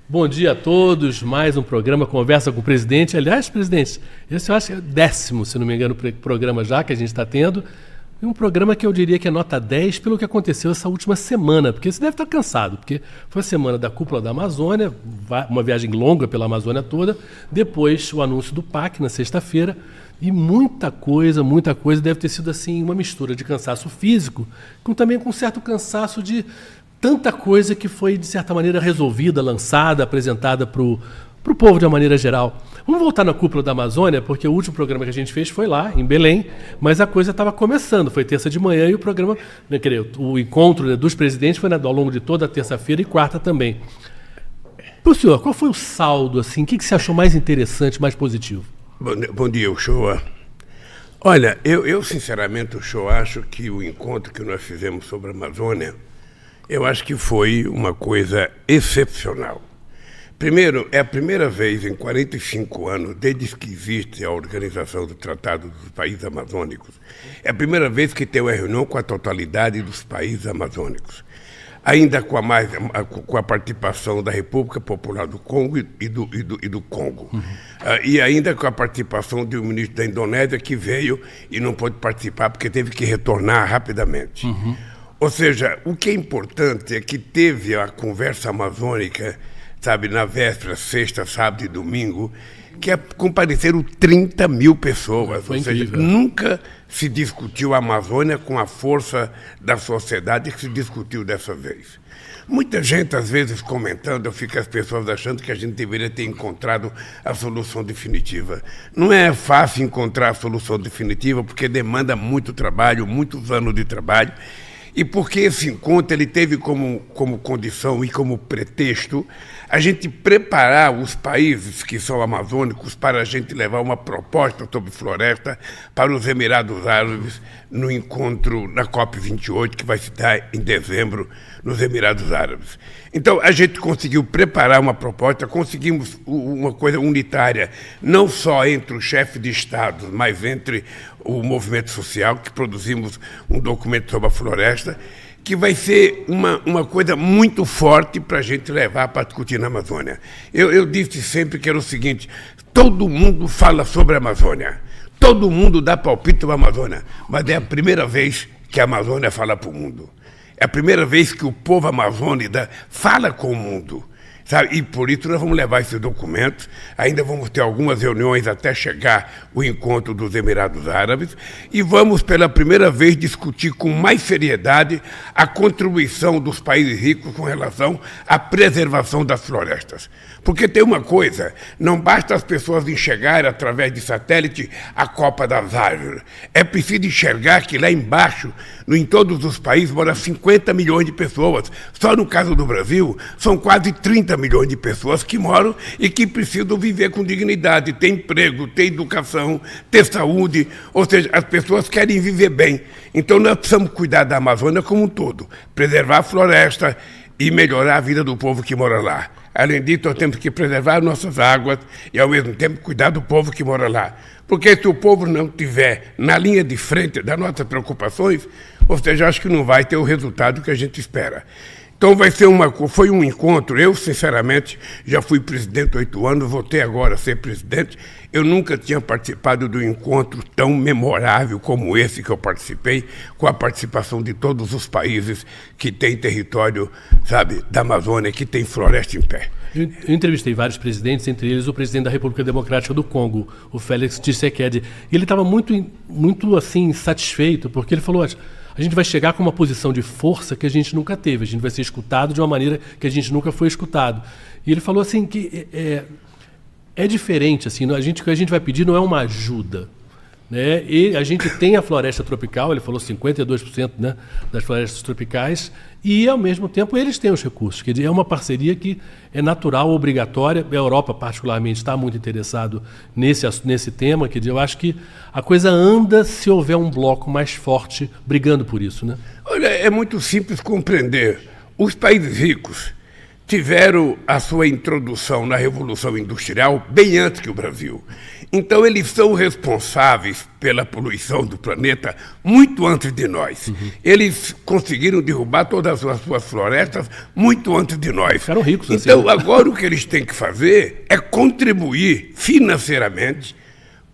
Bom dia a todos, mais um programa Conversa com o Presidente. Aliás, presidente, esse eu acho que é o 10º, se não me engano, programa já que a gente está tendo. E um programa que eu diria que é nota 10 pelo que aconteceu essa última semana, porque você deve estar cansado, porque foi a semana da Cúpula da Amazônia, uma viagem longa pela Amazônia toda, depois o anúncio do PAC na sexta-feira, e muita coisa deve ter sido assim uma mistura de cansaço físico, também com um certo cansaço de tanta coisa que foi, de certa maneira, resolvida, lançada, apresentada para o povo de uma maneira geral. Vamos voltar na Cúpula da Amazônia, porque o último programa que a gente fez foi lá, em Belém, mas a coisa estava começando, foi terça de manhã e o programa, o encontro dos presidentes foi ao longo de toda a terça-feira e quarta também. Para o senhor, qual foi o saldo, assim, o que você achou mais interessante, mais positivo? Bom dia, Uchoa. Olha, eu sinceramente, Uchoa, acho que o encontro que nós fizemos sobre a Amazônia, eu acho que foi uma coisa excepcional. Primeiro, é a primeira vez em 45 anos, desde que existe a organização do Tratado dos Países Amazônicos, é a primeira vez que tem uma reunião com a totalidade dos países amazônicos. Ainda com a participação da República Popular do Congo e do Congo. Uhum. E ainda com a participação do ministro da Indonésia, que veio e não pôde participar porque teve que retornar rapidamente. Uhum. Ou seja, o que é importante é que teve a conversa amazônica, sabe, na véspera, sexta, sábado e domingo, que compareceram 30 mil pessoas. Foi ou incrível. Seja, nunca se discutiu a Amazônia com a força da sociedade que se discutiu dessa vez. Muita gente, às vezes, comentando, eu fico as pessoas achando que a gente deveria ter encontrado a solução definitiva. Não é fácil encontrar a solução definitiva, porque demanda muito trabalho, muitos anos de trabalho, e porque esse encontro ele teve como condição e como pretexto a gente preparar os países que são amazônicos para a gente levar uma proposta sobre floresta para os Emirados Árabes no encontro na COP28, que vai se dar em dezembro nos Emirados Árabes. Então, a gente conseguiu preparar uma proposta, conseguimos uma coisa unitária, não só entre os chefes de Estado, mas entre o movimento social, que produzimos um documento sobre a floresta, que vai ser uma coisa muito forte para a gente levar para discutir na Amazônia. Eu disse sempre que era o seguinte: todo mundo fala sobre a Amazônia, todo mundo dá palpite sobre a Amazônia, mas é a primeira vez que a Amazônia fala para o mundo. É a primeira vez que o povo amazônida fala com o mundo. Sabe? E por isso nós vamos levar esses documentos, ainda vamos ter algumas reuniões até chegar o encontro dos Emirados Árabes, e vamos pela primeira vez discutir com mais seriedade a contribuição dos países ricos com relação à preservação das florestas. Porque tem uma coisa, não basta as pessoas enxergarem através de satélite a copa das árvores, é preciso enxergar que lá embaixo, em todos os países, moram 50 milhões de pessoas. Só no caso do Brasil, são quase 30 milhões de pessoas que moram e que precisam viver com dignidade, ter emprego, ter educação, ter saúde, ou seja, as pessoas querem viver bem. Então nós precisamos cuidar da Amazônia como um todo, preservar a floresta e melhorar a vida do povo que mora lá. Além disso, nós temos que preservar nossas águas e, ao mesmo tempo, cuidar do povo que mora lá. Porque se o povo não estiver na linha de frente das nossas preocupações, ou seja, acho que não vai ter o resultado que a gente espera. Então foi um encontro, eu sinceramente já fui presidente 8 anos, voltei agora a ser presidente, eu nunca tinha participado de um encontro tão memorável como esse que eu participei, com a participação de todos os países que têm território, sabe, da Amazônia, que tem floresta em pé. Eu entrevistei vários presidentes, entre eles o presidente da República Democrática do Congo, o Félix Tshisekedi, e ele estava muito assim, satisfeito, porque ele falou: a gente vai chegar com uma posição de força que a gente nunca teve, a gente vai ser escutado de uma maneira que a gente nunca foi escutado. E ele falou assim que é diferente, assim, o que a gente vai pedir não é uma ajuda, né? E a gente tem a floresta tropical, ele falou 52%, né, das florestas tropicais, e ao mesmo tempo eles têm os recursos, quer dizer, é uma parceria que é natural, obrigatória. A Europa particularmente está muito interessado nesse tema, quer dizer, eu acho que a coisa anda se houver um bloco mais forte brigando por isso, né? Olha, é muito simples compreender. Os países ricos tiveram a sua introdução na Revolução Industrial bem antes que o Brasil. Então, eles são responsáveis pela poluição do planeta muito antes de nós. Eles conseguiram derrubar todas as suas florestas muito antes de nós. Ficaram ricos assim. Então, agora o que eles têm que fazer é contribuir financeiramente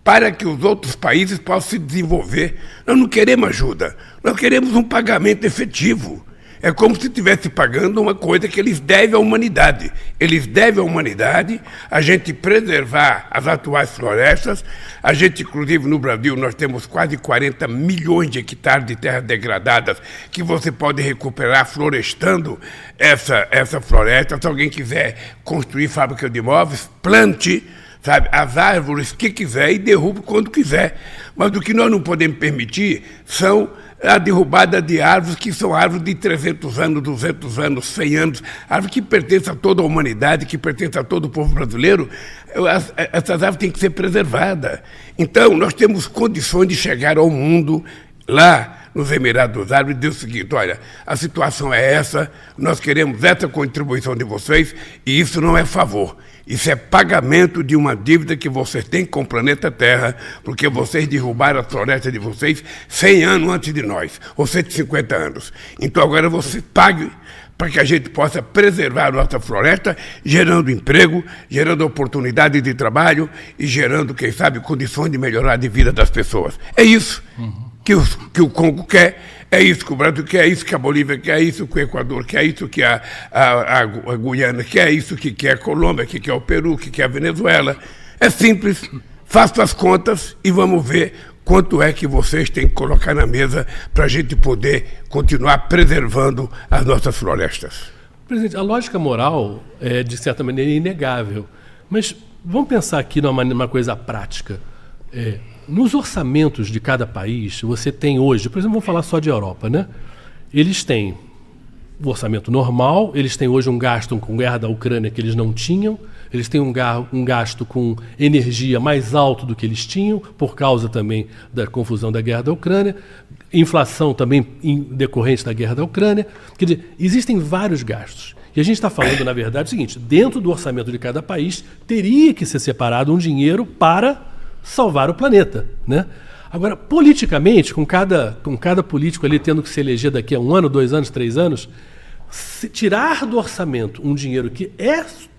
para que os outros países possam se desenvolver. Nós não queremos ajuda, nós queremos um pagamento efetivo. É como se estivesse pagando uma coisa que eles devem à humanidade. Eles devem à humanidade a gente preservar as atuais florestas. A gente, inclusive, no Brasil, nós temos quase 40 milhões de hectares de terras degradadas que você pode recuperar florestando essa floresta. Se alguém quiser construir fábrica de imóveis, plante, sabe, as árvores que quiser e derrube quando quiser. Mas o que nós não podemos permitir são a derrubada de árvores que são árvores de 300 anos, 200 anos, 100 anos, árvores que pertencem a toda a humanidade, que pertencem a todo o povo brasileiro. Essas árvores têm que ser preservadas. Então, nós temos condições de chegar ao mundo lá nos Emirados Árabes e dizer o seguinte: olha, a situação é essa, nós queremos essa contribuição de vocês e isso não é favor. Isso é pagamento de uma dívida que vocês têm com o planeta Terra, porque vocês derrubaram a floresta de vocês 100 anos antes de nós, ou 150 anos. Então agora você pague para que a gente possa preservar a nossa floresta, gerando emprego, gerando oportunidade de trabalho e gerando, quem sabe, condições de melhorar a vida das pessoas. É isso que o Congo quer, é isso que o Brasil quer, é isso que a Bolívia quer, é isso que o Equador quer, é isso que a Guiana quer, é isso que quer a Colômbia, que quer o Peru, que quer a Venezuela. É simples, faça as contas e vamos ver quanto é que vocês têm que colocar na mesa para a gente poder continuar preservando as nossas florestas. Presidente, a lógica moral é, de certa maneira, inegável. Mas vamos pensar aqui numa coisa prática. Nos orçamentos de cada país, você tem hoje, por exemplo, vamos falar só de Europa, né? Eles têm o orçamento normal, eles têm hoje um gasto com guerra da Ucrânia que eles não tinham, eles têm um gasto com energia mais alto do que eles tinham, por causa também da confusão da guerra da Ucrânia, inflação também decorrente da guerra da Ucrânia. Quer dizer, existem vários gastos. E a gente está falando, na verdade, o seguinte: dentro do orçamento de cada país, teria que ser separado um dinheiro para salvar o planeta, né? Agora, politicamente, com cada político ali tendo que se eleger daqui a 1 ano, 2 anos, 3 anos, se tirar do orçamento um dinheiro que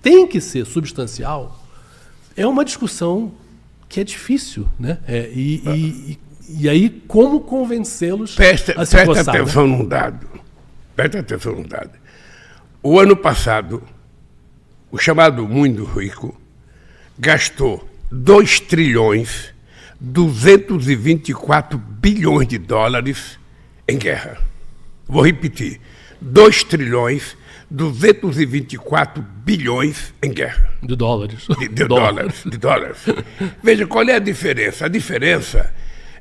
tem que ser substancial, é uma discussão que é difícil, né? E aí, como convencê-los a se presta atenção num dado. Presta atenção num dado. O ano passado, o chamado mundo rico gastou 2 trilhões 224 bilhões de dólares em guerra. Vou repetir: 2 trilhões 224 bilhões em guerra. De dólares. De dólares. Veja, qual é a diferença? A diferença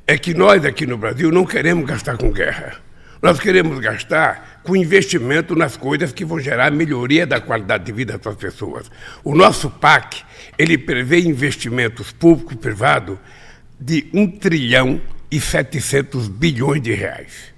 é que nós aqui no Brasil não queremos gastar com guerra. Nós queremos gastar com investimento nas coisas que vão gerar melhoria da qualidade de vida das pessoas. O nosso PAC, ele prevê investimentos públicos e privados de 1 trilhão e 700 bilhões de reais.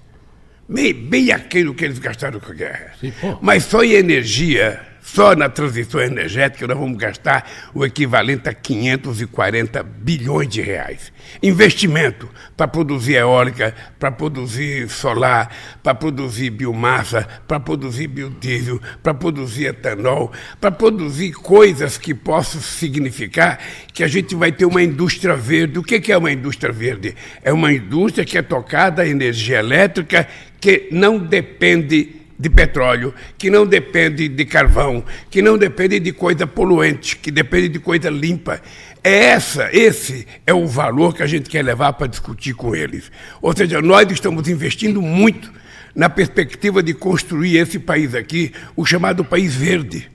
Bem aquilo que eles gastaram com a guerra. Sim, mas só em energia, só na transição energética, nós vamos gastar o equivalente a 540 bilhões de reais. Investimento para produzir eólica, para produzir solar, para produzir biomassa, para produzir biodiesel, para produzir etanol, para produzir coisas que possam significar que a gente vai ter uma indústria verde. O que é uma indústria verde? É uma indústria que é tocada a energia elétrica, que não depende de petróleo, que não depende de carvão, que não depende de coisa poluente, que depende de coisa limpa. Esse é o valor que a gente quer levar para discutir com eles. Ou seja, nós estamos investindo muito na perspectiva de construir esse país aqui, o chamado país verde.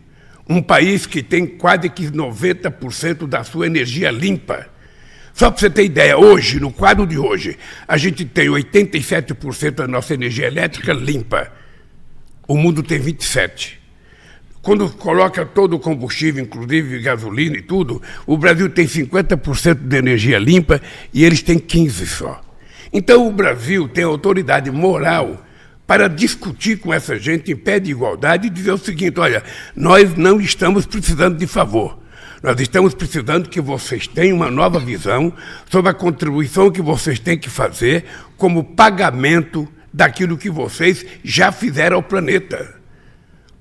Um país que tem quase que 90% da sua energia limpa. Só para você ter ideia, hoje, no quadro de hoje, a gente tem 87% da nossa energia elétrica limpa. O mundo tem 27%. Quando coloca todo o combustível, inclusive gasolina e tudo, o Brasil tem 50% de energia limpa e eles têm 15% só. Então o Brasil tem autoridade moral para discutir com essa gente em pé de igualdade e dizer o seguinte: olha, nós não estamos precisando de favor. Nós estamos precisando que vocês tenham uma nova visão sobre a contribuição que vocês têm que fazer como pagamento daquilo que vocês já fizeram ao planeta.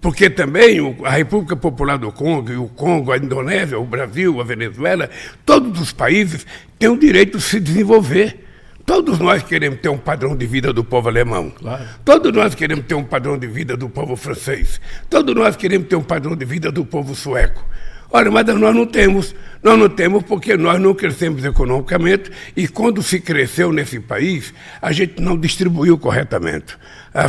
Porque também a República Popular do Congo, e o Congo, a Indonésia, o Brasil, a Venezuela, todos os países têm o direito de se desenvolver. Todos nós queremos ter um padrão de vida do povo alemão. Claro. Todos nós queremos ter um padrão de vida do povo francês. Todos nós queremos ter um padrão de vida do povo sueco. Olha, mas nós não temos porque nós não crescemos economicamente e quando se cresceu nesse país, a gente não distribuiu corretamente.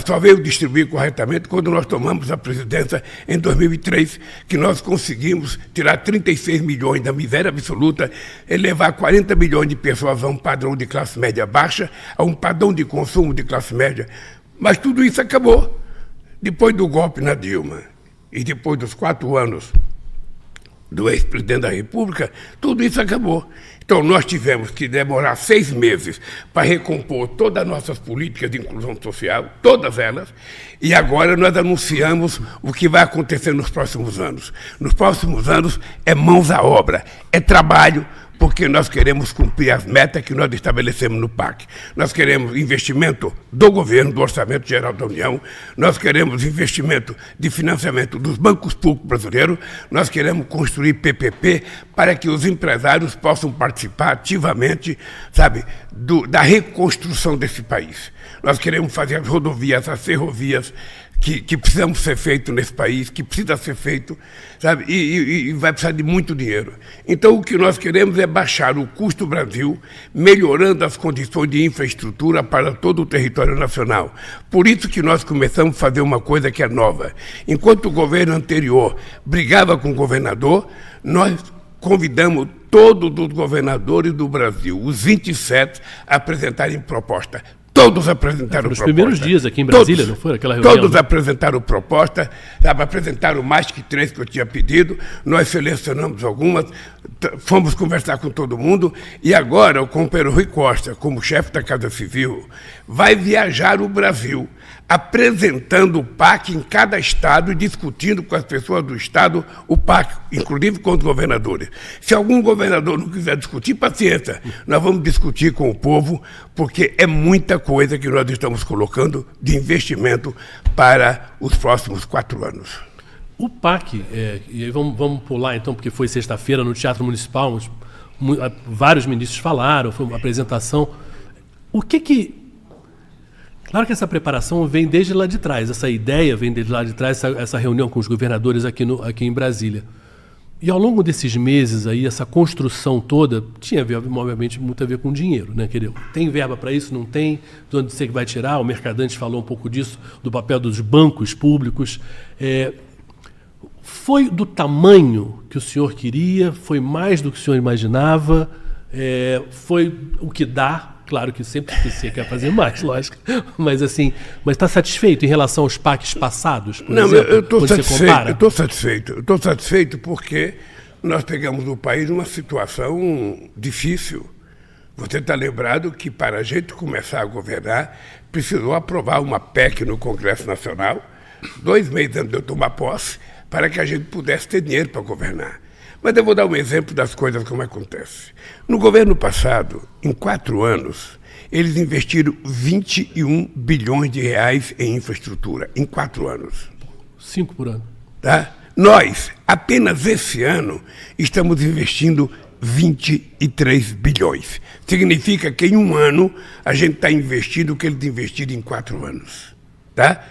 Só veio distribuir corretamente quando nós tomamos a presidência em 2003, que nós conseguimos tirar 36 milhões da miséria absoluta e levar 40 milhões de pessoas a um padrão de classe média baixa, a um padrão de consumo de classe média. Mas tudo isso acabou. Depois do golpe na Dilma e depois dos 4 anos do ex-presidente da República, tudo isso acabou. Então, nós tivemos que demorar 6 meses para recompor todas as nossas políticas de inclusão social, todas elas, e agora nós anunciamos o que vai acontecer nos próximos anos. Nos próximos anos é mãos à obra, é trabalho, porque nós queremos cumprir as metas que nós estabelecemos no PAC. Nós queremos investimento do governo, do Orçamento Geral da União, nós queremos investimento de financiamento dos bancos públicos brasileiros, nós queremos construir PPP para que os empresários possam participar ativamente, sabe, da reconstrução desse país. Nós queremos fazer as rodovias, as ferrovias, que precisamos ser feito nesse país, que precisa ser feito, sabe, e vai precisar de muito dinheiro. Então, o que nós queremos é baixar o custo do Brasil, melhorando as condições de infraestrutura para todo o território nacional. Por isso que nós começamos a fazer uma coisa que é nova. Enquanto o governo anterior brigava com o governador, nós convidamos todos os governadores do Brasil, os 27, a apresentarem proposta. Todos apresentaram proposta. Nos primeiros dias aqui em Brasília, não foi aquela reunião? Todos apresentaram proposta, sabe, apresentaram mais que 3 que eu tinha pedido, nós selecionamos algumas, fomos conversar com todo mundo, e agora o companheiro Rui Costa, como chefe da Casa Civil, vai viajar o Brasil, apresentando o PAC em cada estado e discutindo com as pessoas do estado o PAC, inclusive com os governadores. Se algum governador não quiser discutir, paciência, nós vamos discutir com o povo, porque é muita coisa que nós estamos colocando de investimento para os próximos 4 anos. O PAC, e aí vamos pular então, porque foi sexta-feira no Teatro Municipal, vários ministros falaram, foi uma apresentação. O que... Claro que essa preparação vem desde lá de trás, essa ideia vem desde lá de trás, essa reunião com os governadores aqui em Brasília. E ao longo desses meses aí, essa construção toda tinha, obviamente, muito a ver com dinheiro, né, querido? Tem verba para isso? Não tem? De onde você vai tirar? O Mercadante falou um pouco disso, do papel dos bancos públicos. Foi do tamanho que o senhor queria? Foi mais do que o senhor imaginava? Foi o que dá? Claro que sempre você quer fazer mais, lógico. Mas assim, está satisfeito em relação aos PACs passados, por exemplo? Eu estou satisfeito porque nós pegamos o país numa situação difícil. Você está lembrado que para a gente começar a governar, precisou aprovar uma PEC no Congresso Nacional, 2 meses antes de eu tomar posse, para que a gente pudesse ter dinheiro para governar. Mas eu vou dar um exemplo das coisas como acontece. No governo passado, em 4 anos, eles investiram 21 bilhões de reais em infraestrutura, em 4 anos. 5 por ano. Tá? Nós, apenas esse ano, estamos investindo 23 bilhões. Significa que em 1 ano a gente está investindo o que eles investiram em 4 anos. Tá?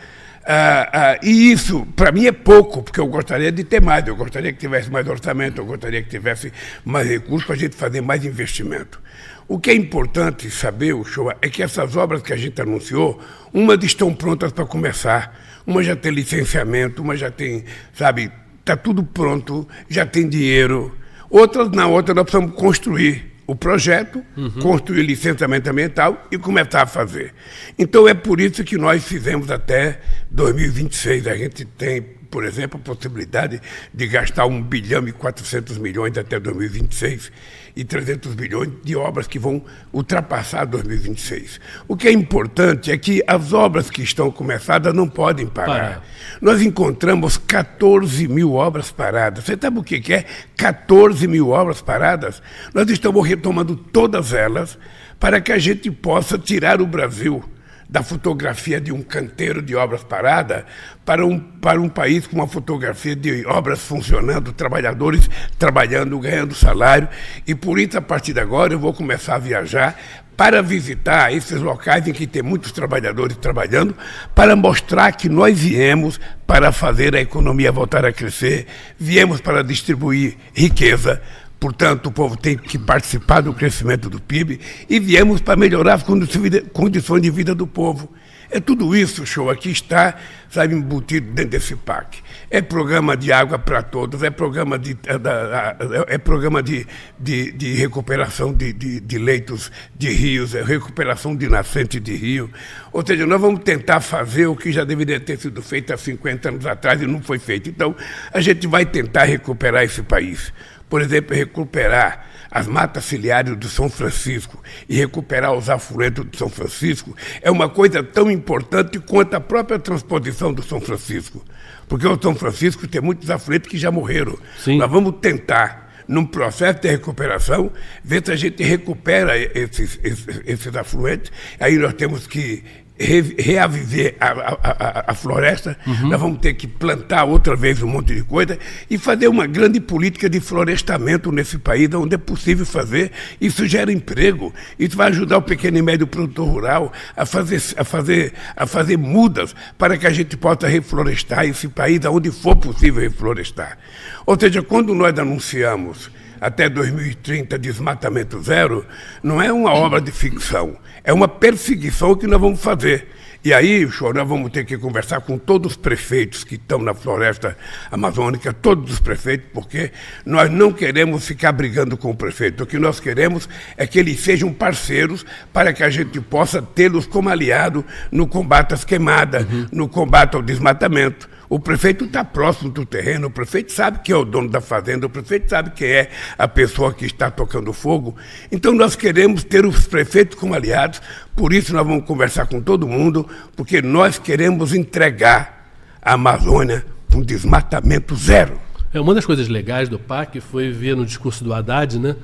E isso, para mim, é pouco, porque eu gostaria de ter mais, eu gostaria que tivesse mais orçamento, eu gostaria que tivesse mais recursos para a gente fazer mais investimento. O que é importante saber, Uchoa, é que essas obras que a gente anunciou, umas estão prontas para começar, uma já tem licenciamento, uma já tem, sabe, está tudo pronto, já tem dinheiro. Outras, na outra, nós precisamos construir o projeto, construir licenciamento ambiental e começar a fazer. Então, é por isso que nós fizemos até 2026. A gente tem por exemplo, a possibilidade de gastar 1 bilhão e 400 milhões até 2026 e 300 bilhões de obras que vão ultrapassar 2026. O que é importante é que as obras que estão começadas não podem parar. Nós encontramos 14 mil obras paradas. Você sabe o que é 14 mil obras paradas? Nós estamos retomando todas elas para que a gente possa tirar o Brasil da fotografia de um canteiro de obras paradas para um país com uma fotografia de obras funcionando, trabalhadores trabalhando, ganhando salário. E por isso, a partir de agora, eu vou começar a viajar para visitar esses locais em que tem muitos trabalhadores trabalhando, para mostrar que nós viemos para fazer a economia voltar a crescer, viemos para distribuir riqueza. Portanto, o povo tem que participar do crescimento do PIB e viemos para melhorar as condições de vida do povo. É tudo isso, show, aqui está, sabe, embutido dentro desse PAC. É programa de água para todos, é programa de recuperação de leitos de rios, é recuperação de nascentes de rio. Ou seja, nós vamos tentar fazer o que já deveria ter sido feito há 50 anos atrás e não foi feito. Então, a gente vai tentar recuperar esse país. Por exemplo, recuperar as matas ciliares do São Francisco e recuperar os afluentes do São Francisco é uma coisa tão importante quanto a própria transposição do São Francisco. Porque o São Francisco tem muitos afluentes que já morreram. Sim. Nós vamos tentar, num processo de recuperação, ver se a gente recupera esses afluentes. Aí nós temos que reaviver a floresta, nós vamos ter que plantar outra vez um monte de coisa e fazer uma grande política de florestamento nesse país, onde é possível fazer. Isso gera emprego, isso vai ajudar o pequeno e médio produtor rural a fazer mudas para que a gente possa reflorestar esse país onde for possível reflorestar. Ou seja, quando nós anunciamos até 2030 desmatamento zero, não é uma obra de ficção, é uma perseguição que nós vamos fazer. E aí, nós vamos ter que conversar com todos os prefeitos que estão na floresta amazônica, todos os prefeitos, porque nós não queremos ficar brigando com o prefeito. O que nós queremos é que eles sejam parceiros para que a gente possa tê-los como aliado no combate às queimadas, no combate ao desmatamento. O prefeito está próximo do terreno, o prefeito sabe que é o dono da fazenda, o prefeito sabe que é a pessoa que está tocando fogo. Então nós queremos ter os prefeitos como aliados, por isso nós vamos conversar com todo mundo, porque nós queremos entregar a Amazônia com desmatamento zero. Uma das coisas legais do PAC foi ver no discurso do Haddad, né,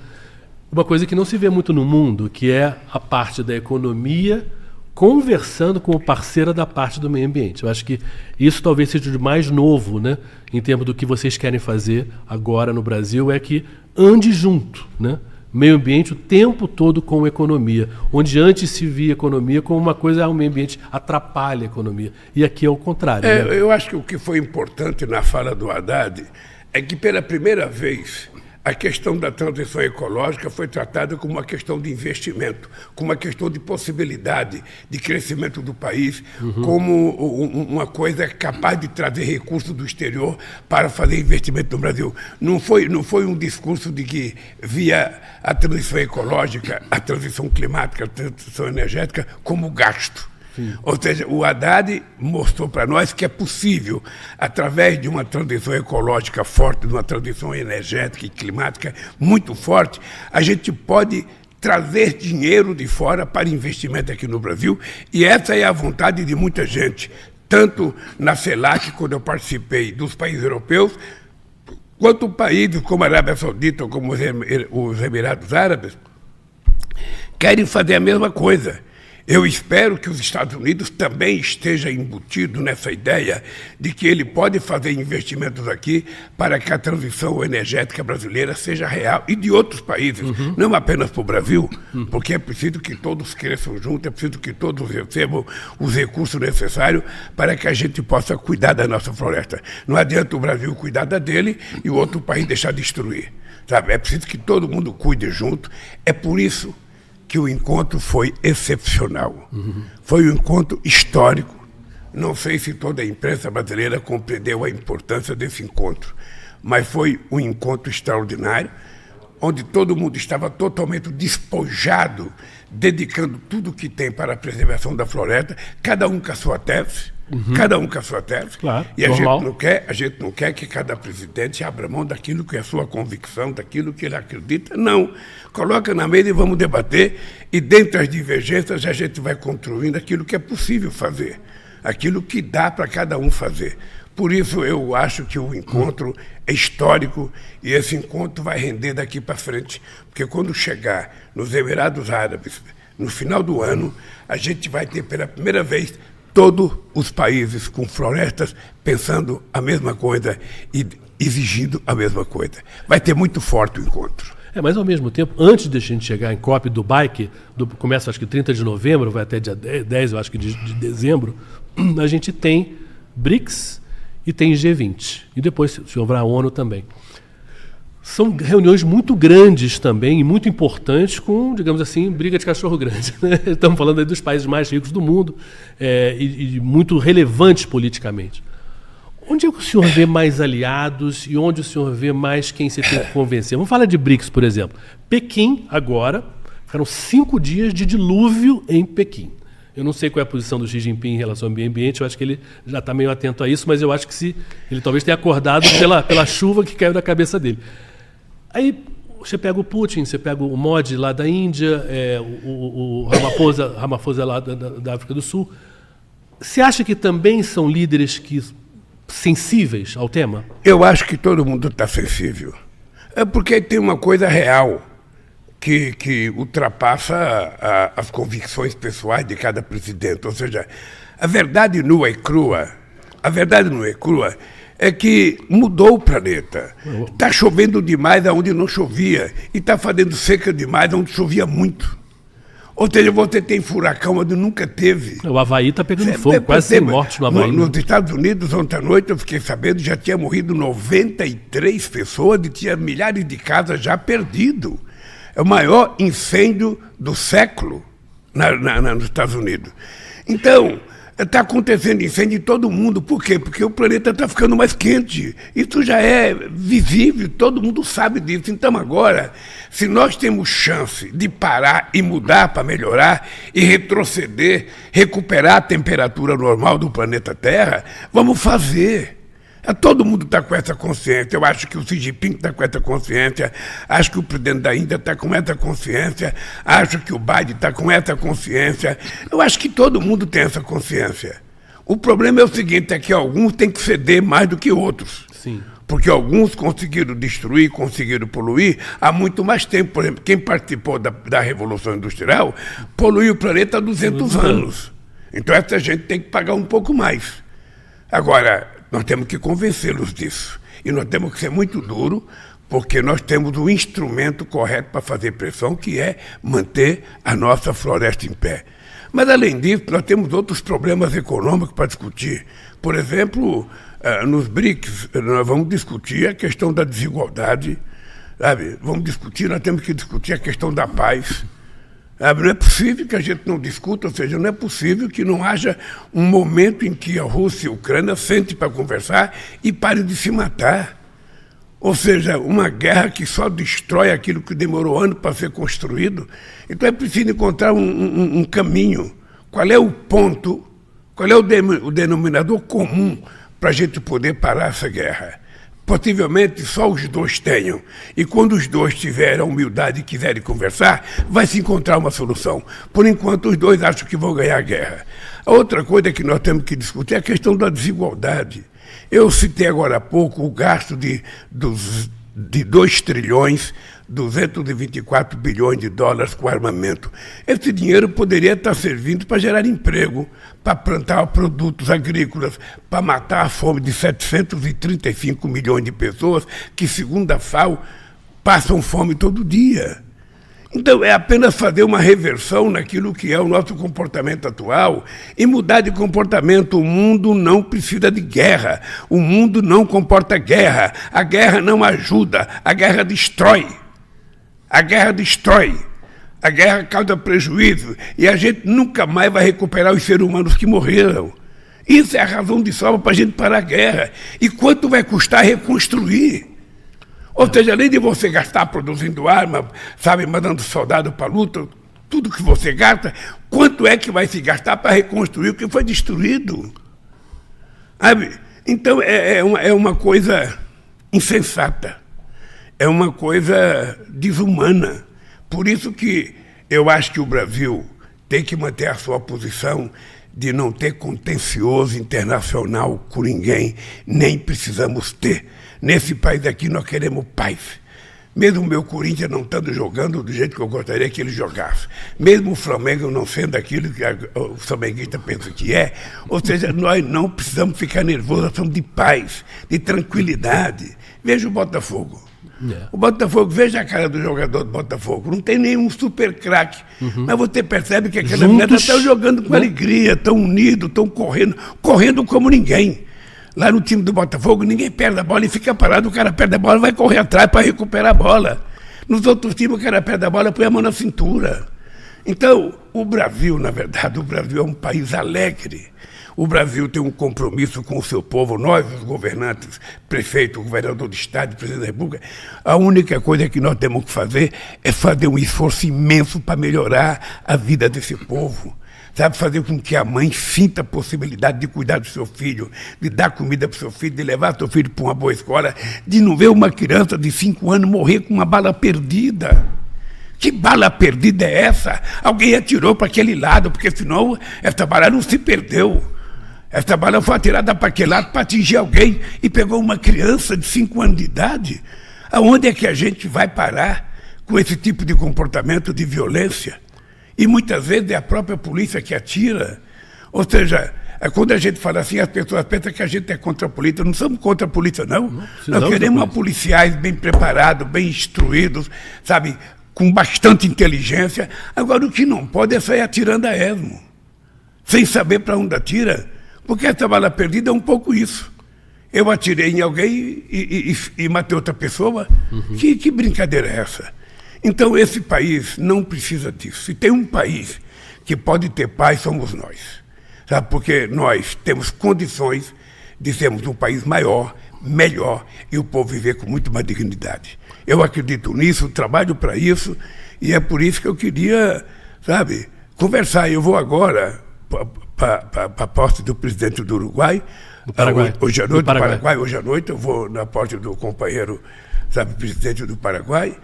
uma coisa que não se vê muito no mundo, que é a parte da economia conversando com o parceiro da parte do meio ambiente. Eu acho que isso talvez seja o mais novo, né, em termos do que vocês querem fazer agora no Brasil, é que ande junto, né? Meio ambiente o tempo todo com economia. Onde antes se via economia como uma coisa, o meio ambiente atrapalha a economia. E aqui é o contrário. Né? Eu acho que o que foi importante na fala do Haddad é que pela primeira vez a questão da transição ecológica foi tratada como uma questão de investimento, como uma questão de possibilidade de crescimento do país, como uma coisa capaz de trazer recursos do exterior para fazer investimento no Brasil. Não foi um discurso de que via a transição ecológica, a transição climática, a transição energética como gasto. Sim. Ou seja, o Haddad mostrou para nós que é possível, através de uma transição ecológica forte, de uma transição energética e climática muito forte, a gente pode trazer dinheiro de fora para investimento aqui no Brasil, e essa é a vontade de muita gente, tanto na CELAC, quando eu participei, dos países europeus, quanto países como a Arábia Saudita, como os Emirados Árabes, querem fazer a mesma coisa. Eu espero que os Estados Unidos também esteja embutido nessa ideia de que ele pode fazer investimentos aqui para que a transição energética brasileira seja real, e de outros países, não apenas para o Brasil, porque é preciso que todos cresçam juntos, é preciso que todos recebam os recursos necessários para que a gente possa cuidar da nossa floresta. Não adianta o Brasil cuidar da dele e o outro país deixar destruir. Sabe? É preciso que todo mundo cuide junto. É por isso que o encontro foi excepcional. Foi um encontro histórico. Não sei se toda a imprensa brasileira compreendeu a importância desse encontro, mas foi um encontro extraordinário. onde todo mundo estava totalmente despojado, dedicando tudo o que tem para a preservação da floresta, cada um com a sua tese, cada um com a sua tese. Claro, e a normal. gente não quer que cada presidente abra mão daquilo que é a sua convicção, daquilo que ele acredita. Não. Coloca na mesa e vamos debater, e dentro das divergências a gente vai construindo aquilo que é possível fazer, aquilo que dá para cada um fazer. Por isso eu acho que o encontro é histórico e esse encontro vai render daqui para frente, porque quando chegar nos Emirados Árabes, no final do ano, a gente vai ter pela primeira vez todos os países com florestas pensando a mesma coisa e exigindo a mesma coisa. Vai ter muito forte o encontro. Mas ao mesmo tempo, antes de a gente chegar em COP Dubai, que começa acho que 30 de novembro, vai até dia 10, eu acho que de dezembro, a gente tem BRICS e tem G20. E depois se houver a ONU também. São reuniões muito grandes também e muito importantes com, digamos assim, briga de cachorro grande. Né? Estamos falando aí dos países mais ricos do mundo e muito relevantes politicamente. Onde é que o senhor vê mais aliados e onde o senhor vê mais quem você tem que convencer? Vamos falar de BRICS, por exemplo. Pequim, agora, ficaram 5 dias de dilúvio em Pequim. Eu não sei qual é a posição do Xi Jinping em relação ao meio ambiente, eu acho que ele já está meio atento a isso, mas eu acho que ele talvez tenha acordado pela chuva que caiu da cabeça dele. Aí você pega o Putin, você pega o Modi lá da Índia, o Ramaphosa lá da África do Sul. Você acha que também são líderes sensíveis ao tema? Eu acho que todo mundo está sensível. É porque tem uma coisa real que ultrapassa as convicções pessoais de cada presidente. Ou seja, a verdade nua e crua, é que mudou o planeta. Está chovendo demais onde não chovia e está fazendo seca demais onde chovia muito. Ou seja, você tem furacão onde nunca teve. O Havaí está pegando fogo, quase 100 mortos no Havaí. Nos Estados Unidos, ontem à noite, eu fiquei sabendo, já tinha morrido 93 pessoas e tinha milhares de casas já perdidas. É o maior incêndio do século nos Estados Unidos. Então, está acontecendo incêndio em todo mundo. Por quê? Porque o planeta está ficando mais quente. Isso já é visível, todo mundo sabe disso. Então agora, se nós temos chance de parar e mudar para melhorar e retroceder, recuperar a temperatura normal do planeta Terra, vamos fazer. Todo mundo está com essa consciência. Eu acho que o Xi Jinping está com essa consciência, acho que o presidente da Índia está com essa consciência, acho que o Biden está com essa consciência. Eu acho que todo mundo tem essa consciência. O problema é o seguinte, é que alguns têm que ceder mais do que outros. Sim. Porque alguns conseguiram destruir, conseguiram poluir há muito mais tempo. Por exemplo, quem participou da Revolução Industrial poluiu o planeta há 200 anos. Então essa gente tem que pagar um pouco mais. Agora, nós temos que convencê-los disso. E nós temos que ser muito duro, porque nós temos o instrumento correto para fazer pressão, que é manter a nossa floresta em pé. Mas, além disso, nós temos outros problemas econômicos para discutir. Por exemplo, nos BRICS, nós vamos discutir a questão da desigualdade, sabe? Nós temos que discutir a questão da paz. Não é possível que a gente não discuta, ou seja, não é possível que não haja um momento em que a Rússia e a Ucrânia sentem para conversar e parem de se matar. Ou seja, uma guerra que só destrói aquilo que demorou anos para ser construído. Então é preciso encontrar um caminho. Qual é o ponto, qual é o denominador comum para a gente poder parar essa guerra? Possivelmente só os dois tenham. E quando os dois tiverem a humildade e quiserem conversar, vai se encontrar uma solução. Por enquanto, os dois acham que vão ganhar a guerra. A outra coisa que nós temos que discutir é a questão da desigualdade. Eu citei agora há pouco o gasto de 2 trilhões, 224 bilhões de dólares com armamento. Esse dinheiro poderia estar servindo para gerar emprego, para plantar produtos agrícolas, para matar a fome de 735 milhões de pessoas que, segundo a FAO, passam fome todo dia. Então, é apenas fazer uma reversão naquilo que é o nosso comportamento atual e mudar de comportamento. O mundo não precisa de guerra, o mundo não comporta guerra, a guerra não ajuda, a guerra destrói. A guerra destrói, a guerra causa prejuízo e a gente nunca mais vai recuperar os seres humanos que morreram. Isso é a razão de sobra para a gente parar a guerra. E quanto vai custar reconstruir? Ou seja, além de você gastar produzindo arma, sabe, mandando soldado para a luta, tudo que você gasta, quanto é que vai se gastar para reconstruir o que foi destruído? Sabe? Então, é uma coisa insensata, é uma coisa desumana. Por isso que eu acho que o Brasil tem que manter a sua posição de não ter contencioso internacional com ninguém, nem precisamos ter. Nesse país aqui nós queremos paz. Mesmo o meu Corinthians não estando jogando do jeito que eu gostaria que ele jogasse. Mesmo o Flamengo não sendo aquilo que o flamenguista pensa que é. Ou seja, nós não precisamos ficar nervosos, nós precisamos de paz, de tranquilidade. Veja o Botafogo. O Botafogo, veja a cara do jogador do Botafogo. Não tem nenhum super craque. Mas você percebe que aquela menina está jogando com alegria, estão unidos, estão correndo como ninguém. Lá no time do Botafogo, ninguém perde a bola e fica parado. O cara perde a bola e vai correr atrás para recuperar a bola. Nos outros times, o cara perde a bola e põe a mão na cintura. Então, o Brasil, na verdade, o Brasil é um país alegre. O Brasil tem um compromisso com o seu povo. Nós, os governantes, prefeito, governador do Estado, presidente da República, a única coisa que nós temos que fazer é fazer um esforço imenso para melhorar a vida desse povo. Sabe, fazer com que a mãe sinta a possibilidade de cuidar do seu filho, de dar comida para o seu filho, de levar seu filho para uma boa escola, de não ver uma criança de 5 anos morrer com uma bala perdida. Que bala perdida é essa? Alguém atirou para aquele lado, porque senão essa bala não se perdeu. Essa bala foi atirada para aquele lado para atingir alguém e pegou uma criança de 5 anos de idade. Aonde é que a gente vai parar com esse tipo de comportamento de violência? E muitas vezes é a própria polícia que atira. Ou seja, quando a gente fala assim, as pessoas pensam que a gente é contra a polícia. Não somos contra a polícia, não. Nós queremos policiais bem preparados, bem instruídos, sabe, com bastante inteligência. Agora, o que não pode é sair atirando a esmo, sem saber para onde atira, porque essa bala perdida é um pouco isso. Eu atirei em alguém e matei outra pessoa. Que brincadeira é essa? Então, esse país não precisa disso. Se tem um país que pode ter paz, somos nós. Sabe? Porque nós temos condições de sermos um país maior, melhor, e o povo viver com muito mais dignidade. Eu acredito nisso, trabalho para isso, e é por isso que eu queria, sabe, conversar. Eu vou agora para a posse do presidente do Uruguai, hoje à noite, do Paraguai, hoje à noite, eu vou na posse do companheiro, sabe, presidente do Paraguai.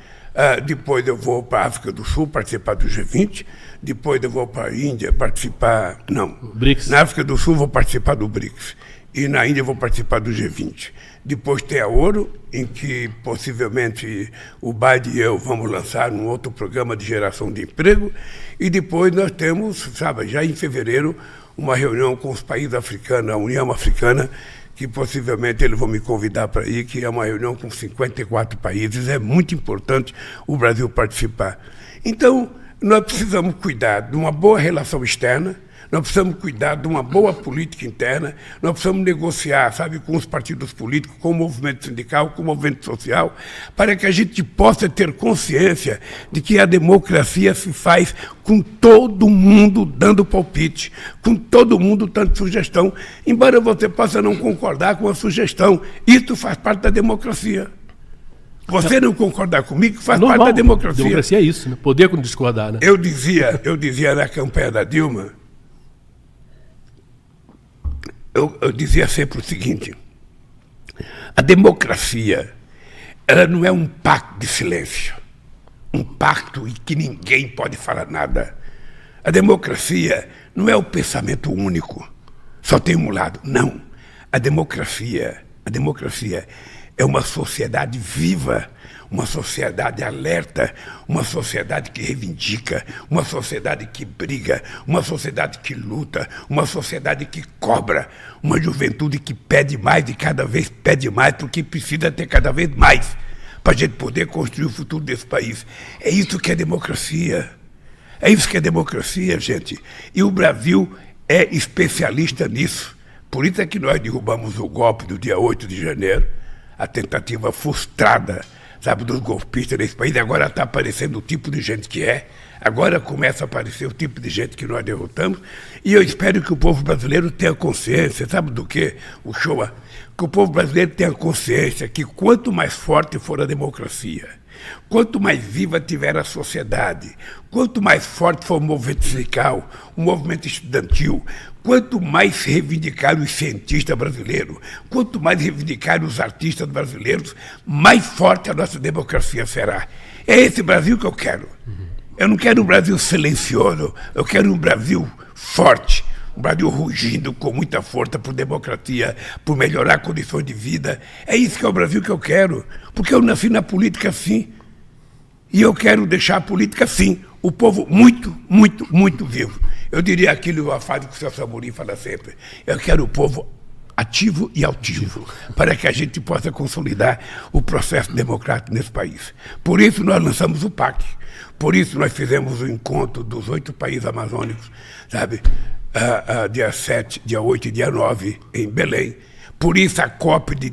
Depois eu vou para a África do Sul participar do G20, depois eu vou para a Índia participar, BRICS. Na África do Sul vou participar do BRICS, e na Índia vou participar do G20. Depois tem a Ouro, em que possivelmente o Biden e eu vamos lançar um outro programa de geração de emprego, e depois nós temos, sabe, já em fevereiro, uma reunião com os países africanos, a União Africana, que possivelmente eles vão me convidar para ir, que é uma reunião com 54 países. É muito importante o Brasil participar. Então, nós precisamos cuidar de uma boa relação externa, nós precisamos cuidar de uma boa política interna, nós precisamos negociar, sabe, com os partidos políticos, com o movimento sindical, com o movimento social, para que a gente possa ter consciência de que a democracia se faz com todo mundo dando palpite, com todo mundo dando sugestão, embora você possa não concordar com a sugestão. Isso faz parte da democracia. Você não concordar comigo faz parte da democracia. Democracia é isso, né? Poder discordar, né? Eu dizia na campanha da Dilma, eu dizia sempre o seguinte: a democracia, ela não é um pacto de silêncio, um pacto em que ninguém pode falar nada. A democracia não é o pensamento único, só tem um lado. Não. A democracia é uma sociedade viva, uma sociedade alerta, uma sociedade que reivindica, uma sociedade que briga, uma sociedade que luta, uma sociedade que cobra, uma juventude que pede mais e cada vez pede mais, porque precisa ter cada vez mais para a gente poder construir o futuro desse país. É isso que é democracia. É isso que é democracia, gente. E o Brasil é especialista nisso. Por isso é que nós derrubamos o golpe do dia 8 de janeiro, a tentativa frustrada, sabe, dos golpistas desse país. Agora está aparecendo o tipo de gente que é. Agora começa a aparecer o tipo de gente que nós derrotamos. E eu espero que o povo brasileiro tenha consciência, sabe do quê? O show, que o povo brasileiro tenha consciência que quanto mais forte for a democracia, quanto mais viva tiver a sociedade, quanto mais forte for o movimento sindical, o movimento estudantil, quanto mais se reivindicar os cientistas brasileiros, quanto mais reivindicar os artistas brasileiros, mais forte a nossa democracia será. É esse Brasil que eu quero. Eu não quero um Brasil silencioso, eu quero um Brasil forte, um Brasil rugindo com muita força por democracia, por melhorar condições de vida. É isso que é o Brasil que eu quero, porque eu nasci na política assim. E eu quero deixar a política assim, o povo muito, muito, muito vivo. Eu diria aquilo, a frase que o Celso Amorim fala sempre, eu quero o povo ativo e altivo, para que a gente possa consolidar o processo democrático nesse país. Por isso nós lançamos o PAC, por isso nós fizemos o encontro dos 8 países amazônicos, sabe, dia 7, dia 8 e dia 9 em Belém. Por isso a COP de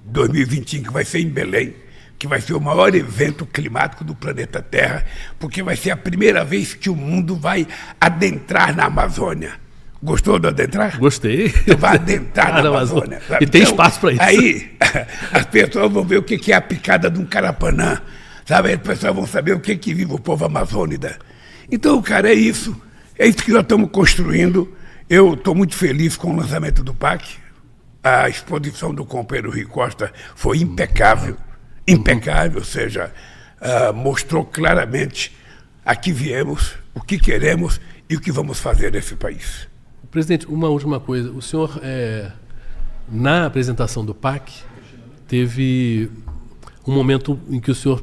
2025 que vai ser em Belém, que vai ser o maior evento climático do planeta Terra, porque vai ser a primeira vez que o mundo vai adentrar na Amazônia. Gostou de adentrar? Gostei. Então vai adentrar na Amazônia. E tem espaço para isso. Aí as pessoas vão ver o que é a picada de um carapanã, sabe? As pessoas vão saber o que vive o povo amazônida. Então, cara, é isso que nós estamos construindo. Eu estou muito feliz com o lançamento do PAC. A exposição do companheiro Rui Costa foi impecável, ou seja, mostrou claramente a que viemos, o que queremos e o que vamos fazer nesse país. Presidente, uma última coisa. O senhor, na apresentação do PAC, teve um momento em que o senhor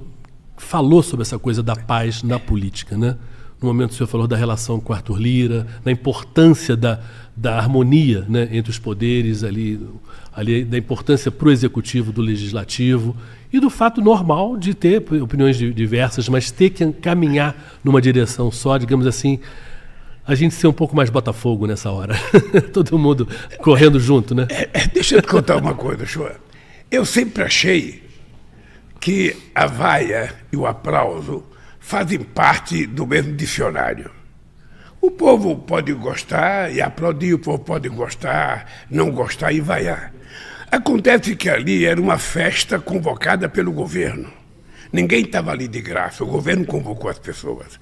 falou sobre essa coisa da paz na política, né? No momento o senhor falou da relação com Arthur Lira, da importância da harmonia, né, entre os poderes, ali da importância para o executivo do legislativo e do fato normal de ter opiniões diversas, mas ter que caminhar numa direção só, digamos assim, a gente ser um pouco mais Botafogo nessa hora. Todo mundo correndo junto, né? Deixa eu te contar uma coisa, Shoa. Eu sempre achei que a vaia e o aplauso fazem parte do mesmo dicionário. O povo pode gostar e aplaudir, o povo pode gostar, não gostar e vaiar. Acontece que ali era uma festa convocada pelo governo. Ninguém estava ali de graça, o governo convocou as pessoas.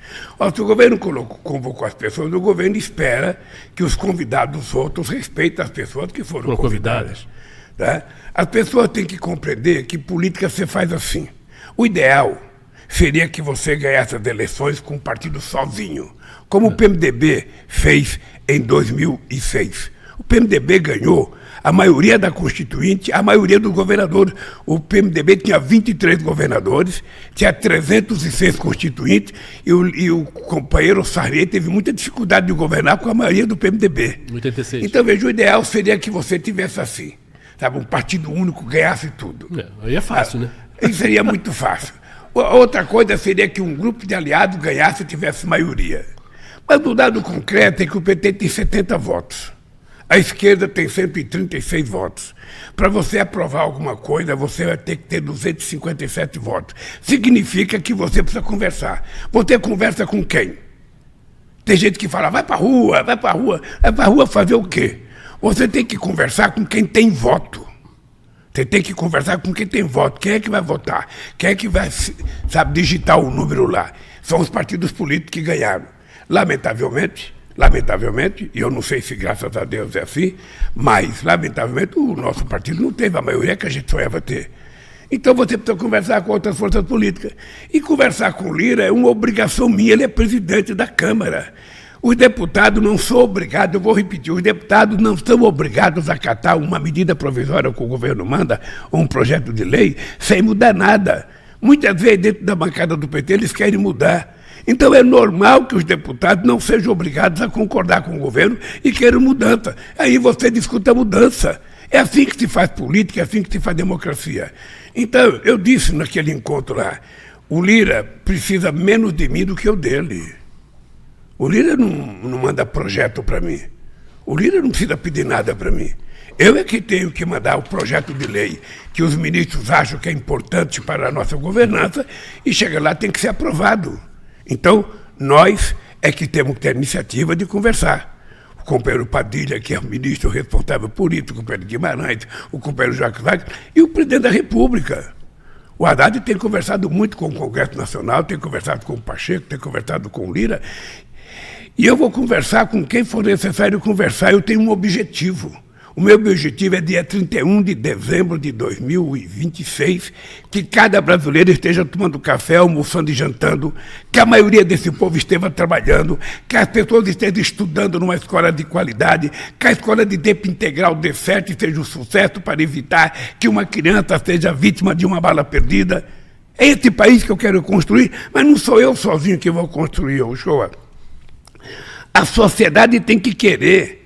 Se o governo convocou as pessoas, o governo espera que os convidados outros respeitem as pessoas que foram convidadas. Tá? As pessoas têm que compreender que política se faz assim. O ideal seria que você ganhasse as eleições com um partido sozinho, como o PMDB fez em 2006. O PMDB ganhou a maioria da Constituinte, a maioria dos governadores. O PMDB tinha 23 governadores, tinha 306 constituintes, e o companheiro Sarney teve muita dificuldade de governar com a maioria do PMDB. 86. Então, veja, o ideal seria que você tivesse assim, sabe, um partido único ganhasse tudo. Aí é fácil, né? Isso seria muito fácil. Outra coisa seria que um grupo de aliados ganhasse e tivesse maioria. Mas o dado concreto é que o PT tem 70 votos. A esquerda tem 136 votos. Para você aprovar alguma coisa, você vai ter que ter 257 votos. Significa que você precisa conversar. Você conversa com quem? Tem gente que fala, vai para a rua, vai para a rua. Vai para a rua fazer o quê? Você tem que conversar com quem tem voto. Você tem que conversar com quem tem voto. Quem é que vai votar? Quem é que vai, sabe, digitar o número lá? São os partidos políticos que ganharam. Lamentavelmente, e eu não sei se graças a Deus é assim, mas, lamentavelmente, o nosso partido não teve a maioria que a gente sonhava ter. Então você precisa conversar com outras forças políticas. E conversar com o Lira é uma obrigação minha, ele é presidente da Câmara. Os deputados não são obrigados, eu vou repetir, os deputados não são obrigados a acatar uma medida provisória que o governo manda, ou um projeto de lei, sem mudar nada. Muitas vezes, dentro da bancada do PT, eles querem mudar. Então é normal que os deputados não sejam obrigados a concordar com o governo e queiram mudança. Aí você discute a mudança. É assim que se faz política, é assim que se faz democracia. Então, eu disse naquele encontro lá, o Lira precisa menos de mim do que eu dele. O Lira não manda projeto para mim. O Lira não precisa pedir nada para mim. Eu é que tenho que mandar o projeto de lei que os ministros acham que é importante para a nossa governança e chega lá tem que ser aprovado. Então, nós é que temos que ter a iniciativa de conversar. O companheiro Padilha, que é o ministro responsável por isso, o companheiro Guimarães, o companheiro Jacques Wagner e o presidente da República. O Haddad tem conversado muito com o Congresso Nacional, tem conversado com o Pacheco, tem conversado com o Lira. E eu vou conversar com quem for necessário conversar. Eu tenho um objetivo. O meu objetivo é dia 31 de dezembro de 2026, que cada brasileiro esteja tomando café, almoçando e jantando, que a maioria desse povo esteja trabalhando, que as pessoas estejam estudando numa escola de qualidade, que a escola de tempo integral dê certo e seja um sucesso para evitar que uma criança seja vítima de uma bala perdida. É esse país que eu quero construir, mas não sou eu sozinho que vou construir, Uchoa. A sociedade tem que querer.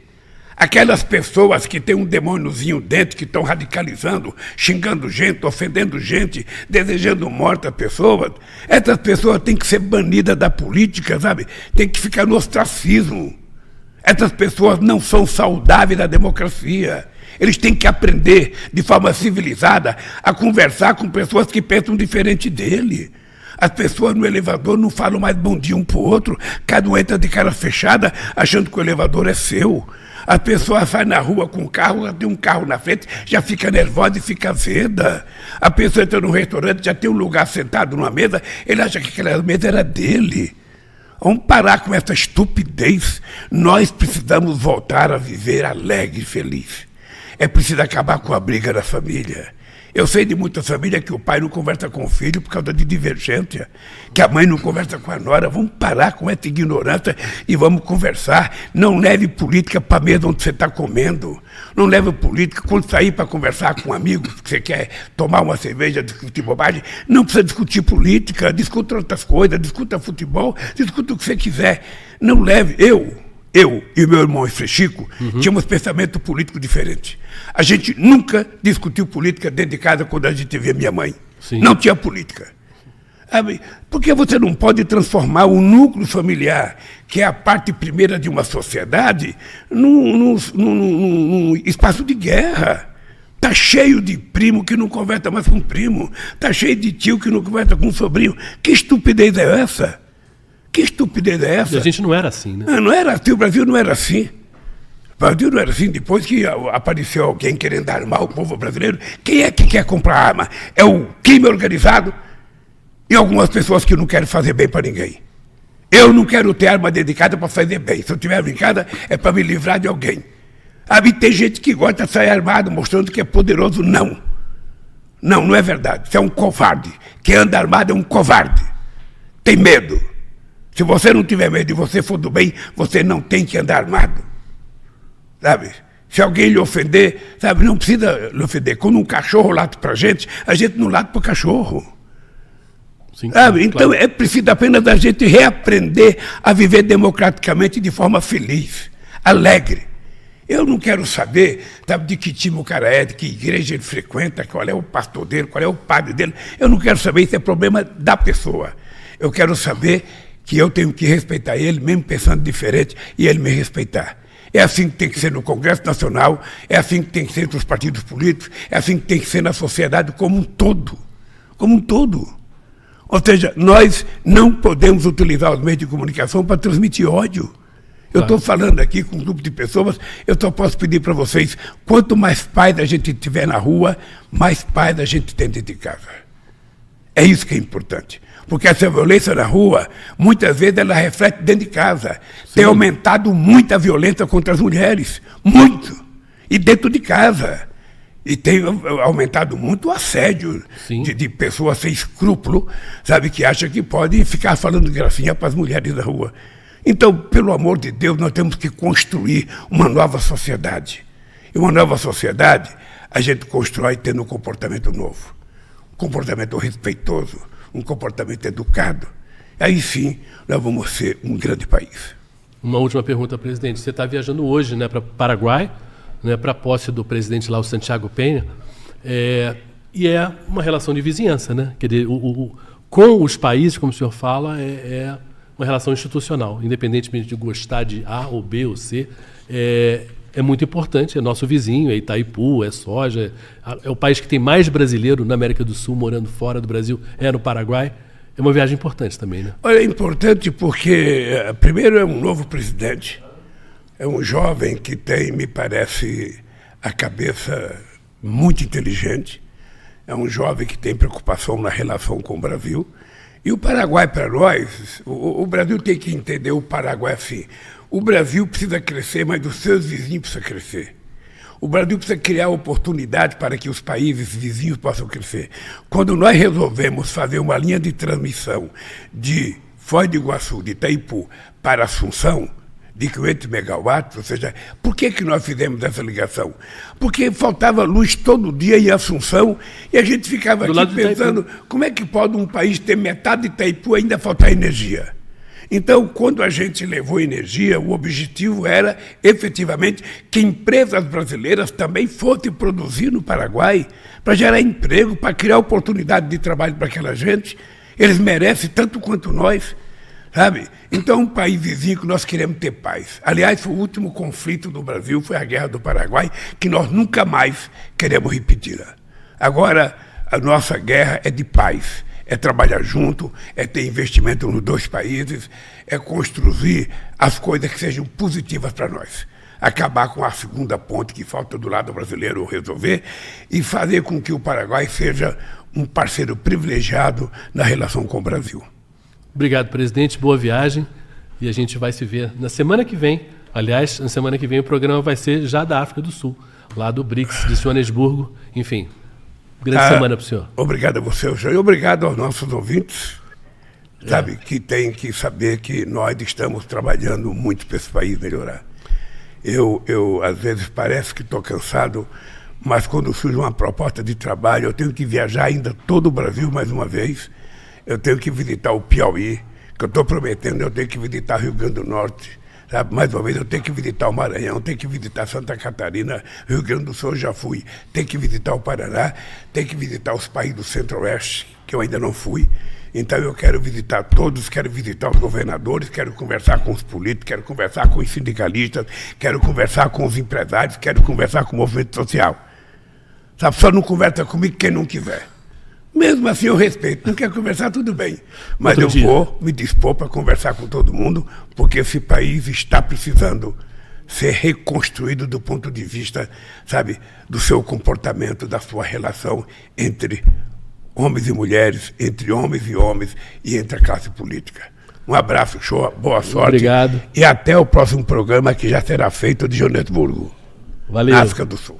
Aquelas pessoas que têm um demôniozinho dentro, que estão radicalizando, xingando gente, ofendendo gente, desejando morte a pessoas, essas pessoas têm que ser banidas da política, sabe? Tem que ficar no ostracismo. Essas pessoas não são saudáveis da democracia. Eles têm que aprender, de forma civilizada, a conversar com pessoas que pensam diferente dele. As pessoas no elevador não falam mais bom dia um para o outro, cada um entra de cara fechada, achando que o elevador é seu. A pessoa sai na rua com um carro, já tem um carro na frente, já fica nervosa e fica azeda. A pessoa entra num restaurante, já tem um lugar sentado numa mesa, ele acha que aquela mesa era dele. Vamos parar com essa estupidez. Nós precisamos voltar a viver alegre e feliz. É preciso acabar com a briga da família. Eu sei de muitas famílias que o pai não conversa com o filho por causa de divergência, que a mãe não conversa com a nora. Vamos parar com essa ignorância e vamos conversar. Não leve política para a mesa onde você está comendo. Não leve política quando sair para conversar com um amigo, que você quer tomar uma cerveja, discutir bobagem. Não precisa discutir política, discuta outras coisas, discuta futebol, discuta o que você quiser. Não leve. Eu e o meu irmão Frechico tínhamos pensamento político diferente. A gente nunca discutiu política dentro de casa quando a gente via minha mãe. Sim. Não tinha política. Porque você não pode transformar o núcleo familiar, que é a parte primeira de uma sociedade, num espaço de guerra. Está cheio de primo que não conversa mais com primo. Está cheio de tio que não conversa com sobrinho. Que estupidez é essa? Que estupidez é essa? E a gente não era assim, né? Não era assim, o Brasil não era assim. O Brasil não era assim. Depois que apareceu alguém querendo armar o povo brasileiro, quem é que quer comprar arma? É o crime organizado e algumas pessoas que não querem fazer bem para ninguém. Eu não quero ter arma dedicada para fazer bem. Se eu tiver arma em casa, é para me livrar de alguém. Tem gente que gosta de sair armado, mostrando que é poderoso. Não. Não é verdade. Você é um covarde. Quem anda armado é um covarde. Tem medo. Se você não tiver medo e você for do bem, você não tem que andar armado. Sabe? Se alguém lhe ofender, sabe, não precisa lhe ofender. Quando um cachorro late para a gente não late para o cachorro. Sim, sabe? Então claro. é preciso apenas a gente reaprender a viver democraticamente de forma feliz, alegre. Eu não quero saber, sabe, de que time o cara é, de que igreja ele frequenta, qual é o pastor dele, qual é o padre dele. Eu não quero saber, isso é problema da pessoa. Eu quero saber que eu tenho que respeitar ele, mesmo pensando diferente, e ele me respeitar. É assim que tem que ser no Congresso Nacional, é assim que tem que ser entre os partidos políticos, é assim que tem que ser na sociedade como um todo. Como um todo. Ou seja, nós não podemos utilizar os meios de comunicação para transmitir ódio. Eu estou falando aqui com um grupo de pessoas, eu só posso pedir para vocês, quanto mais paz a gente tiver na rua, mais paz a gente tem dentro de casa. É isso que é importante. Porque essa violência na rua, muitas vezes ela reflete dentro de casa. Sim. Tem aumentado muito a violência contra as mulheres. Muito. E dentro de casa. E tem aumentado muito o assédio de pessoas sem escrúpulo, sabe, que acham que pode ficar falando gracinha para as mulheres da rua. Então, pelo amor de Deus, nós temos que construir uma nova sociedade. E uma nova sociedade a gente constrói tendo um comportamento novo. Um comportamento respeitoso. Um comportamento educado, aí sim nós vamos ser um grande país. Uma última pergunta, presidente. Você está viajando hoje, né, para Paraguai, né, para a posse do presidente lá, o Santiago Peña, e é uma relação de vizinhança, né? Quer dizer, com os países, como o senhor fala, é uma relação institucional, independentemente de gostar de A ou B ou C, é é muito importante, é nosso vizinho, é Itaipu, é soja, é o país que tem mais brasileiro na América do Sul morando fora do Brasil, é no Paraguai. É uma viagem importante também, né? Olha, é importante porque, primeiro, é um novo presidente, é um jovem que tem, me parece, a cabeça muito inteligente, é um jovem que tem preocupação na relação com o Brasil. E o Paraguai, para nós, o Brasil tem que entender o Paraguai assim. O Brasil precisa crescer, mas os seus vizinhos precisam crescer. O Brasil precisa criar oportunidade para que os países vizinhos possam crescer. Quando nós resolvemos fazer uma linha de transmissão de Foz do Iguaçu, de Itaipu, para Assunção, de 500 megawatts, ou seja, por que nós fizemos essa ligação? Porque faltava luz todo dia em Assunção e a gente ficava aqui pensando como é que pode um país ter metade de Itaipu e ainda faltar energia. Então, quando a gente levou energia, o objetivo era, efetivamente, que empresas brasileiras também fossem produzir no Paraguai para gerar emprego, para criar oportunidade de trabalho para aquela gente. Eles merecem tanto quanto nós, sabe? Então, um país vizinho que nós queremos ter paz. Aliás, foi o último conflito do Brasil, foi a Guerra do Paraguai, que nós nunca mais queremos repetir. Agora, a nossa guerra é de paz. É trabalhar junto, é ter investimento nos dois países, é construir as coisas que sejam positivas para nós. Acabar com a segunda ponte que falta do lado brasileiro resolver e fazer com que o Paraguai seja um parceiro privilegiado na relação com o Brasil. Obrigado, presidente. Boa viagem. E a gente vai se ver na semana que vem. Aliás, na semana que vem o programa vai ser já da África do Sul, lá do BRICS, de Joanesburgo. Enfim, grande semana para o senhor. Obrigado a você, João, e obrigado aos nossos ouvintes, sabe, que tem que saber que nós estamos trabalhando muito para esse país melhorar. Eu às vezes, parece que estou cansado, mas quando surge uma proposta de trabalho, eu tenho que viajar ainda todo o Brasil mais uma vez, eu tenho que visitar o Piauí, que eu estou prometendo, eu tenho que visitar Rio Grande do Norte, sabe? Mais uma vez, eu tenho que visitar o Maranhão, tenho que visitar Santa Catarina, Rio Grande do Sul eu já fui, tenho que visitar o Paraná, tenho que visitar os países do Centro-Oeste, que eu ainda não fui. Então eu quero visitar todos, quero visitar os governadores, quero conversar com os políticos, quero conversar com os sindicalistas, quero conversar com os empresários, quero conversar com o movimento social. Sabe, só não conversa comigo quem não quiser. Mesmo assim eu respeito, não quer conversar, tudo bem. Mas eu vou me dispor para conversar com todo mundo, porque esse país está precisando ser reconstruído do ponto de vista, sabe, do seu comportamento, da sua relação entre homens e mulheres, entre homens e entre a classe política. Um abraço, show, boa sorte. Obrigado. E até o próximo programa que já será feito de Joanesburgo, valeu. África do Sul.